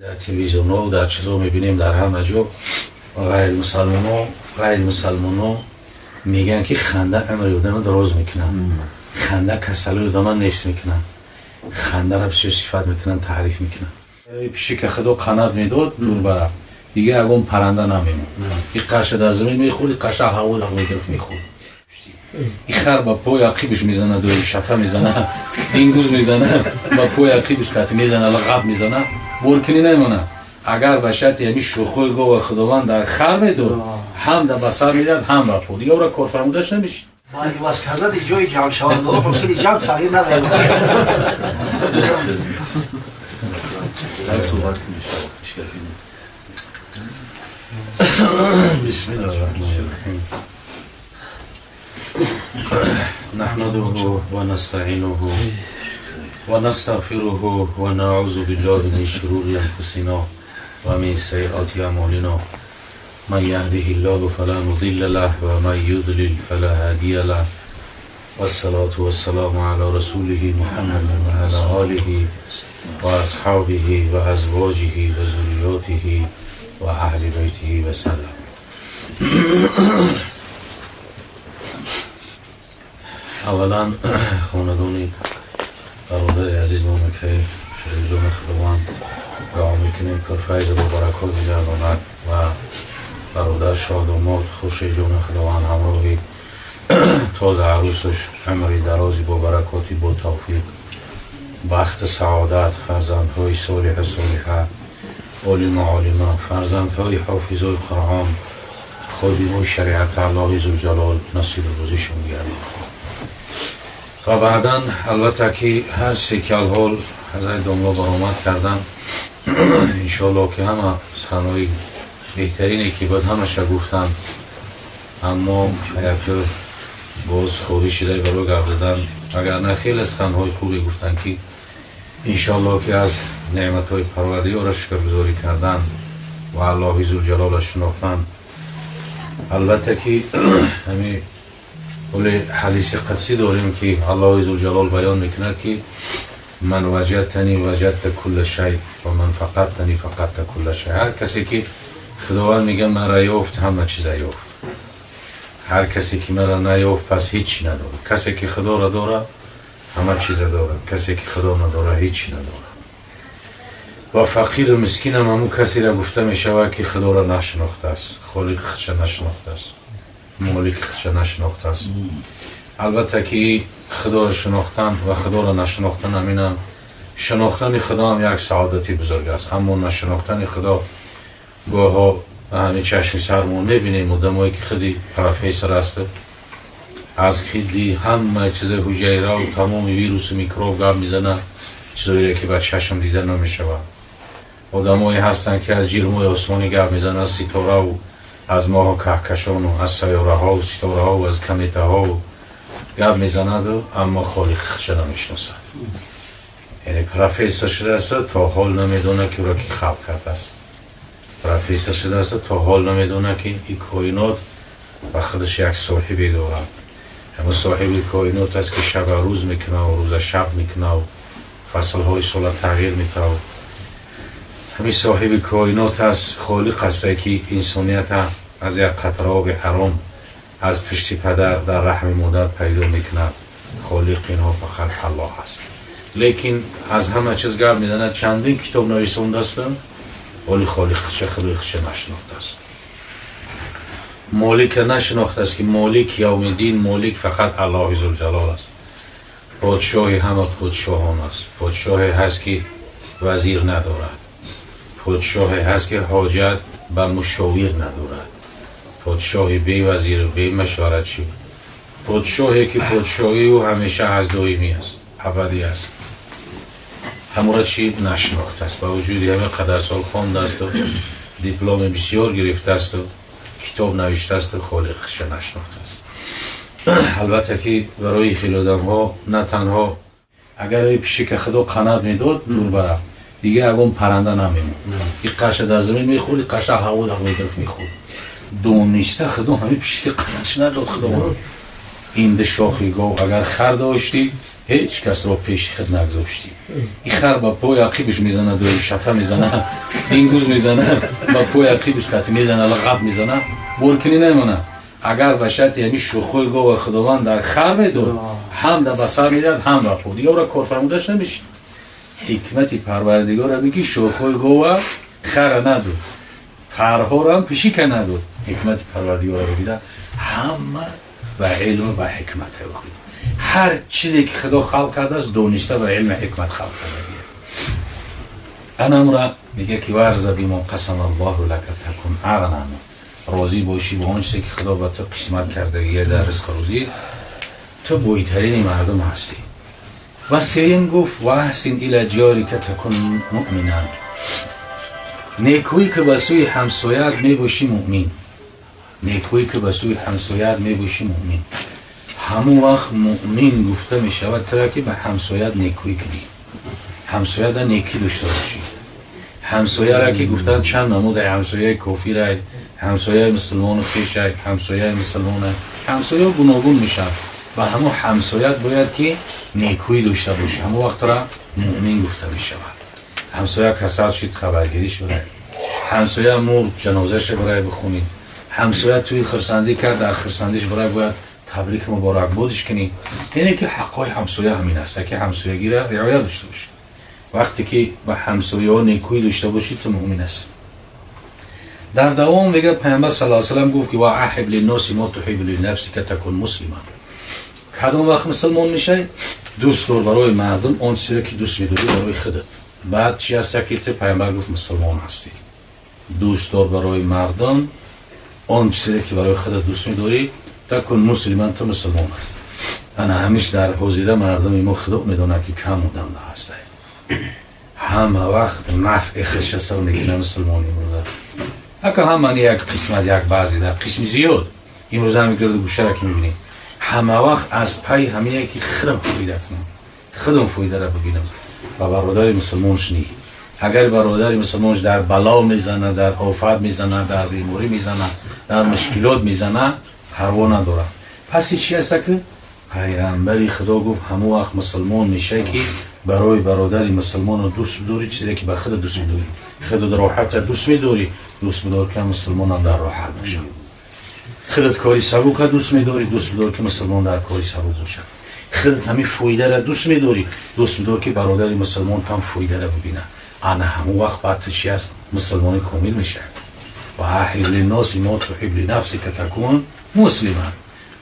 در تلویزیون و در چیزا میبینیم در همه جا غیر مسلمان میگن که خنده عمر آدم دراز میکنن، خنده کسل آدم نیست میکنن، خنده را بسیار صفت میکنن، تعریف میکنن. پیشی که خدا قنات میداد دور برم دیگه اون پرنده نمیمون. این قشه در زمین میخوری، قشه هوا در میگرفت میخوری. این خر با پای عقیبش میزنه، دوی شطه میزنه، دینگوز میزنه، با پای عقیبش قطع میزنه، لغب میزنه، برکنی نمونه. اگر به شرط یعنی شوخوی گو و خداوند در خر میداد، هم در بسر میداد، هم با پا. دیگه او را کار فرمودش نمیشه. با اگه واسه کردن جای جمع شوند و خیلی جمع تغییر نداره. بسم الله الرحمن الرحیم. نحمده و نستعینه و نستغفره و نعوذ بالله من شرور انفسنا و من سیئات اعمالنا. من یهده الله فلا مضل له و من یضلل فلا هادی له. والصلاة والسلام علی رسوله محمد و علی آله و اصحابه و ازواجه و ذریاته و اهل بیته و سلام. اولا خاندان برادر عزیز ممکه شهیدان خداوند دعا میکنیم که فیض و برکات بگرداند و برادر شاداماد خوش جان خداوند همراهی تازه عروسش عمری درازی با برکاتی با توفیق بخت سعادت، فرزندهای صالح صالحه، علم عالمه، فرزندهای حافظای قرآن، خادمای شریعت الله ذوالجلال نصیب روزیشون گردید. و بعدا البته که هر سکل حال حضرت داملا برآمد کردن انشاءالله که همه سخنهای بهترینی که باید همه شا گفتن، اما یک باز خوری شده برای گردیدن اگر نه خیلی سخنهای خوبی گفتن که انشاءالله که از نعمتهای پروردگار را شکرگزاری کردن و الله ذوالجلال را شناختن. البته که همین ولی حدیث قدسی داریم که الله ذوالجلال بیان میکنه که من وجدتنی وجدت کل شیء و من فقدتنی فقدت کل شیء. هر کسی که خداوند میگه من را یافت همه چیز یافت، هر کسی که من را نیافت پس هیچی نداره. کسی که خدا را داره همه چیز داره، کسی که خدا نداره هیچی نداره. و فقیر و مسکین هم همون کسی را گفته میشود که خدا را نشناخته است، خالق خودش نشناخته است، مالک خودش نشناخته است. البته که خدا را شناختن و خدا را نشناختن همینم، شناختن خدا هم یک سعادتی بزرگ است، اما نشناختن خدا گاه ها همین چشم سرمون میبینیم آدمایی که خیلی پروفسور است، از خیلی همه چیز حجره و تمام ویروس و میکروب گام میزنه، چیزایی که بعد چشم دیده نمیشود. آدمایی هستن که از جرمای آسمانی گام میزنن، از ستاره و از ماه و کهکشان و از سیاره ها و ستاره ها و از کمیته ها و گام میزند و اما خالق شده نمیشناسد. یعنی پروفسور شده است تا حال نمیدونه که را کی خلق کرده است. پروفسور شده است تا حال نمیدونه که این کائنات و خودش یک صاحبی دارد. همون صاحب کائنات است که شب و روز میکنه و روز شب میکنه و فصل های سال تغییر میده. همین صاحب کائنات است، خالق است که انسانیت از یک قطره آب حرام از پشت پدر در رحم مادر پیدا میکنه. خالق اینها فقط الله است. لیکن از همه چیز گپ میزنه، چندین کتاب نویسنده هستند ولی خالق خودش نشناخته است. مالک نشناخته است که مالک یوم الدین، مالک فقط الله ذوالجلال است. پادشاه همه پادشاهان است. پادشاه هست که وزیر ندارد، پادشاه هست که حاجت به مشاور ندارد، پادشاه بی وزیر بی مشورت شد، پادشاهی که پادشاهی و همیشه از دائمی است، ابدی است. همون چی نشناخته است، با وجودی همه قدر سال خوانده است و دیپلم بسیار گرفته است و کتاب نوشته است و خالقش نشناخته است. البته که برای خیلی آدم ها نه تنها اگر پیشی که خدا قنات میداد دور بره دیگه اون پرنده نمیمون. این قشه در زمین میخوری، قشه هوا در میگرفت میخورد. دونسته خدا همین پیشی که قناتش نداد خداوند. این ده شاخی گاو اگر خر داشتی هیچ کس رو پیش خود نگذاشتی. این خر با پای عقیبش میزنه، دوی شطه میزنه، دینگوز میزنه، با پای عقیبش کتی میزنه، لغب میزنه، برکنی نمونه. اگر باشد یعنی شوخوی گو و خداوند در خر میدود، هم در بسر میداد، هم در پود. دیگه او را کار فرمودش نمیشه. حکمتی پروردگار را میگی شوخوی گو و خر ندود، خرها را هم پیشی که ندود. حکمتی پروردگار را بگیده همه و علم و حکمت بخوید. هر چیزی که خدا خلق کرده است دونسته و علم حکمت خلق کرده. انم را میگه که ورز بیما قسم الله لک تکن اغنم، راضی باشی با اون چیزی که خدا به تو قسمت کرده یه در رزق روزی، تو بویترین مردم هستی. و سوم گفت و احسن الی جاری که تکن مؤمنان، نیکویی که به سوی همسایت میباشی مؤمن. نیکویی که به سوی همسایت میباشی مؤمن. همون وقت مؤمن گفته می شود تو که به همسایت نیکویی کنی، همسایت را نیکی داشته باشی. همسایه را که گفتن چند نمود، همسایه کافر، همسایه مسلمان خویش، همسایه مسلمان، همسایه گوناگون میشن و همون همسایت باید که نیکویی داشته باشی. همون وقت را مؤمن گفته می شود. همسایه کسات شید خبرگیریش برای، همسایه مرد جنازهش برای بخونید، همسایه توی خرسندی کرد در خرسندیش برای باید تبریک مبارک بادش کنی. یعنی که حقای همسایه همین است که همسایگی را رعایت داشته باشی. وقتی که به همسایه ها نیکویی داشته باشی تو مؤمن است. در دوام میگه پیامبر صلی الله علیه و سلم گفت که وا احب للناس ما تحب لنفسک تکن مسلما. کدام وقت مسلمان میشه؟ دوست دار برای مردم اون چیزی که دوست می‌داری برای خودت. بعد چی است که تو پیامبر گفت مسلمان هستی. دوست دار برای مردم اون چیزی که برای خودت دوست می‌داری تکن مسلمان، تو مسلمان هستی. انا همیشه در حضور مردم ما خدا میدونه که کم بودم هستی. همه وقت نفع خودش است میگه مسلمانی مرده. اگه همه یک قسمت یک بعضی در قسم زیاد این روزا میگرده گوشه را که میبینیم همه وقت از پای همه که خودم فایده کنم، خودم فایده را ببینم و برادر مسلمانش نی. اگر برادر مسلمانش در بلا میزنه، در آفت میزنه، در بیماری میزنه، در مشکلات میزنه، پروا نداره. پس چی است که پیغمبر خدا گفت همون وقت مسلمان میشه که برای برادر مسلمان دوست بداری چیزی که به خود دوست بداری. خودت راحت دوست میداری، دوست بدار که مسلمان هم در راحت باشه. خودت کاری سبک دوست میداری، دوست بدار که مسلمان در کاری سبک باشه. خودت همین فایده را دوست میداری، دوست بدار که برادر مسلمان هم فایده را ببینه. انا همون وقت بعد چی است؟ مسلمان کامل میشه. و احب للناس ما تحب لنفسک تکون مسلما.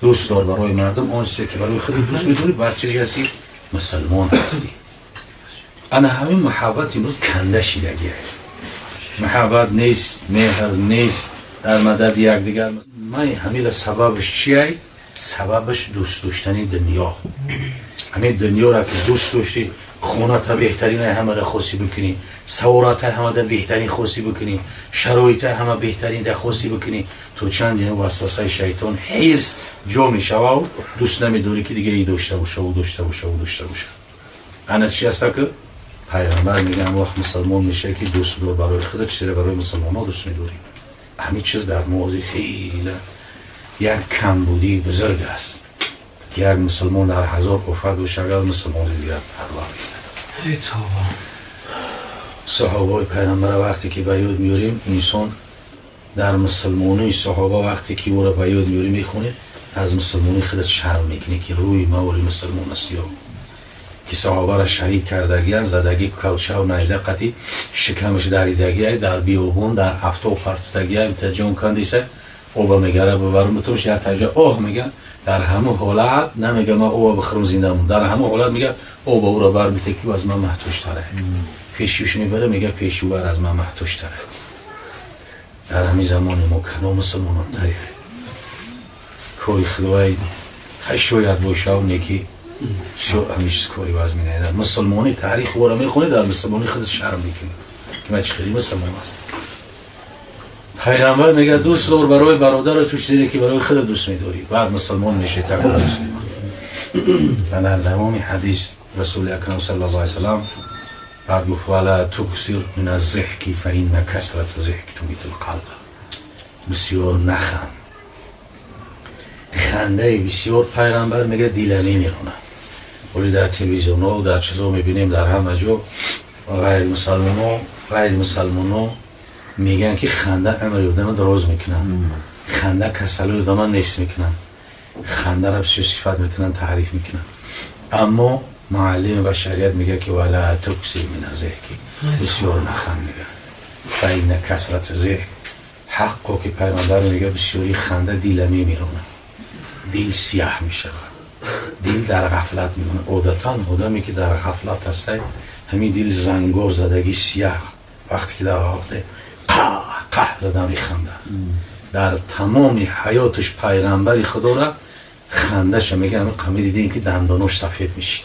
دوست دار برای مردم آن چیزی که برای خودت دوست میداری، بعد چی هستی؟ مسلمان هستی. انا همین محبت اینو کنده شیدگیه. محبت نیست، مهر نیست، در مدد یک دیگر. من همین سببش چیه؟ سببش دوست داشتنی دنیا. همین دنیا را که دوست داشتی، خونه تا بهترین همه را خواستی بکنی، سوارات همه را بهترین خواستی بکنی، شرایط همه بهترین را خواستی بکنی، تو چند این وسوسه شیطان حرص جا میشه و دوست نمیداری که دیگه ای داشته باشه و داشته باشه و داشته باشه. انا چی است که پیغمبر میگم وقت مسلمان میشه که دوست دار برای خودت چیزی برای مسلمان ها دوست میداری. همین چیز در موضوع خیلی یک کمبودی بزرگ است که یک مسلمان در هزار افراد باشه اگر مسلمان دیگر پروا میکنه. صحابه پیغمبر وقتی که به یاد میاریم انسان در مسلمانی صحابه وقتی که او را به یاد میاریم میخونه از مسلمانی خودت شرم میکنه که روی موری مسلمان است یا که صحابه را شهید کردگی زدگی کوچه و نیزه قطی شکمش دریدگی در بیابون در افتاب پرتودگی امتجان کندیسه او با میگره ببرم توش یا تجا اوه میگن در همه حالت نمیگه ما او بخرم زنده مون، در همه حالت میگه او با او را بر میتکی و از من محتوش تره. پیشیش میبره میگه پیشو بر از من محتوش تره. در همین زمان ما کنو مسلمان تره کوی خدای خشویت باشه و نیکی شو همیشه کاری باز مینه. مسلمانی تاریخ او را میخونه، در مسلمانی خودت شرم میکنی که من چخیلی مسلمان هستم. پیغمبر میگه دوست دار برای برادر تو چیزی که برای خودت دوست میداری، بعد مسلمان میشه تکون مسلمان. و در تمام حدیث رسول اکرم صلی الله علیه و سلم بعد گفت ولا تکثر من الضحک فإن کثرة الضحک تمیت القلب. بسیار نخند. خنده بسیار پیغمبر میگه دیل میرونه ولی در تلویزیون و در چیزا میبینیم در همه جا غیر مسلمان میگن که خنده عمر آدم دراز میکنن، خنده کسل آدم نیست میکنن، خنده را بسیار صفت میکنن، تعریف میکنن. اما معلم بشریت میگه که ولا تکثر من الضحک، بسیار نخند میگه. فإن کثرة الضحک، حقو که پیغمبر میگه بسیاری خنده دل میمیرونه، دل سیاه میشه، دل در غفلت میمونه. عادتا آدمی که در غفلت هسته همین دل زنگار زدگی سیاه، وقتی که در غفلت قه زده میخنده. در تمام حیاتش پیغمبر خدا را خندش میگه همین قمی دیدیم که دندانوش سفید میشید.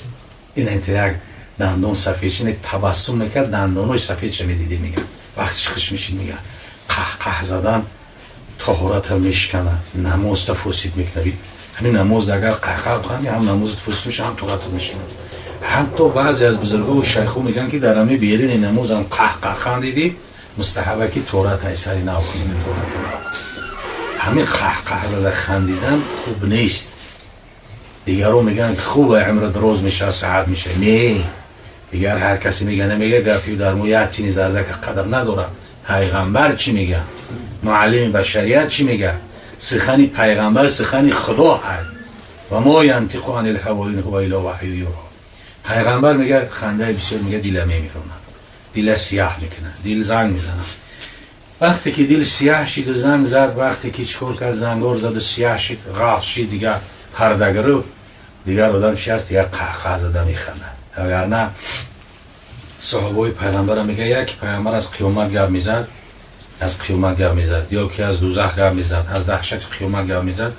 این یک دندان سفید شد، تبسم میکرد دندانوش سفید شد میدیدیم. میگه وقتش خوش میشید میگه قه زدن طهارت میشکنه، نماز تفسید میکنه. همین نماز اگر قه بخوام هم نماز تفسید میشه هم طهارت میشکنه. حتی بعضی از بزرگا و شیخو میگن که در همین بیرین نماز هم قه خندیدی مستحبه که طهارت ایسری نکنیم. همین قه خندیدن خوب نیست. دیگرو میگن خوبه عمر دراز میشه سعادت میشه. نه، دیگر هر کسی میگه نمیگه گپی در موی تینی زرده که قدر نداره. پیغمبر چی میگه؟ معلم بشریت چی میگه؟ سخنی پیغمبر سخنی خدا هست و ما ینطق عن الهوی ان هو الا وحی یوحی. پیغمبر میگه خنده بسیار میگه دل میمیرونه، دل سیاه میکنه، دل زنگ میزنه. وقتی که دل سیاه شید و زنگ زد، وقتی که چکور کرد زنگار زد و سیاه شید غاف شید، دیگر پردگرو دیگر آدم چی هست؟ دیگر قهقه زده میخنده. اگر نه صحابه پیغمبر میگه یک پیغمبر از قیامت گپ میزد، از قیامت گپ میزد، یا که از دوزخ گپ میزد، از دهشت قیامت گپ میزد.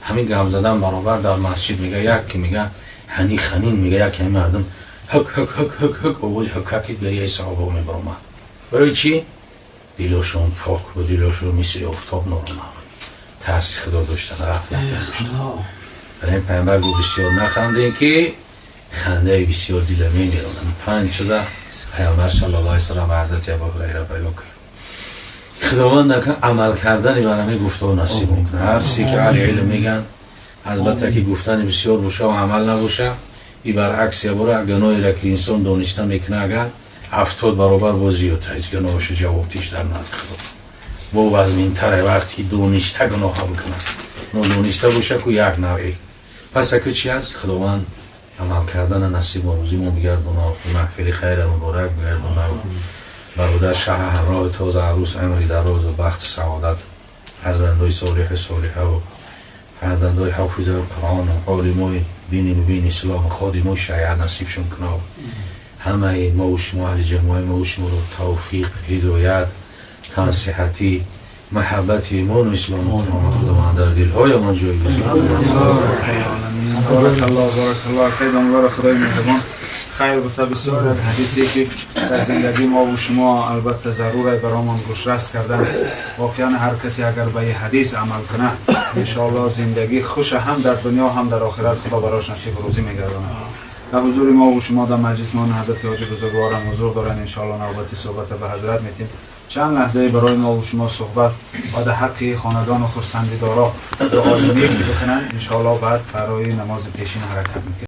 همین گپ زدن برابر در مسجد میگه یک که میگه هنی خنین، میگه یک همین مردم هک هک هک هک هک اوج هککی گریه صحابه میبرامد. برای چی؟ دلشون پاک و دلشون مثل افتاب نور نمود، ترس خدا داشتن، غفلت نداشتن. برای این پیغمبر گفت بسیار نخندین که خنده بسیار دل میمیرونن. 5 چیز پیغمبر صلی الله علیه و سلم و حضرت ابو هریره بیان کرد. خداوند که عمل کردن برای گفته و نصیب میکنه. هر چیزی که اهل علم میگن البته که گفتن بسیار باشه و عمل نباشه، این برعکس برای گناهی را که انسان دانسته میکنه اگر 70 برابر با زیادتر هیچ گناهش جوابتیش در نزد خدا با وزمین تره. وقتی که دانسته گناه بکنه، ندانسته باشه که یک نوعی. پس اگه چی هست؟ خداوند عمل کردن نصیب و روزی ما بگردونه، محفل خیر مبارک بگردونه، برادر شه همراه تازه عروس عمری دراز و بخت سعادت، فرزندای صالح صالحه و فرزندای حافظ قرآن و عالمای دین مبین اسلام خادمای شیعه نصیبشون کنه. همه ما و شما اهل جمعه ما و شما رو توفیق، هدایت، تنصیحتی، محبت ایمان و اسلام و خداوند در دلهای من جای بزرگ. بارک الله خیلی مبارک خدای مهربان. خیر بوده بسیار از حدیثی که در زندگی ما و شما البته ضروره برامون گوشرس کردن. واقعا هر کسی اگر به این حدیث عمل کنه انشاءالله زندگی خوش هم در دنیا هم در آخرت خدا براش نصیب و روزی میگردونه. در حضور ما و شما در مجلس ما حضرت حاجی بزرگوارم حضور دارن. انشاءالله نوبت صحبت به حضرت میتیم. چند لحظه برای ما و شما صحبت و در حق خاندان و خرسندیدارا دعای نیک بکنن. انشاءالله بعد برای نماز پیشین حرکت میکنیم.